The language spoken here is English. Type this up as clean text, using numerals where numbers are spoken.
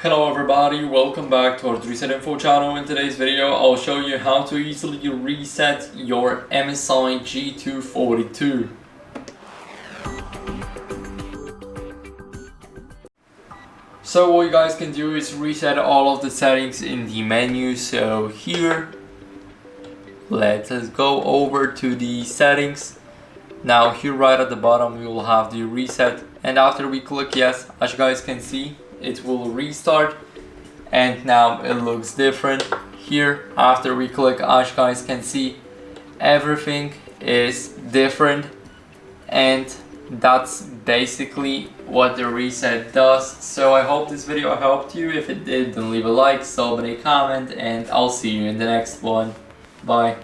Hello everybody, welcome back to our Reset Info channel. In today's video, I'll show you how to easily reset your MSI G242. So what you guys can do is reset all of the settings in the menu. So here, let us go over to the settings. Now here right at the bottom we will have the reset, and after we click yes, as you guys can see, it will restart and now it looks different. Here after we click, as you guys can see, everything is different, and that's basically what the reset does. So I hope this video helped you. If it did, then leave a like, sub, and a comment, and I'll see you in the next one. Bye.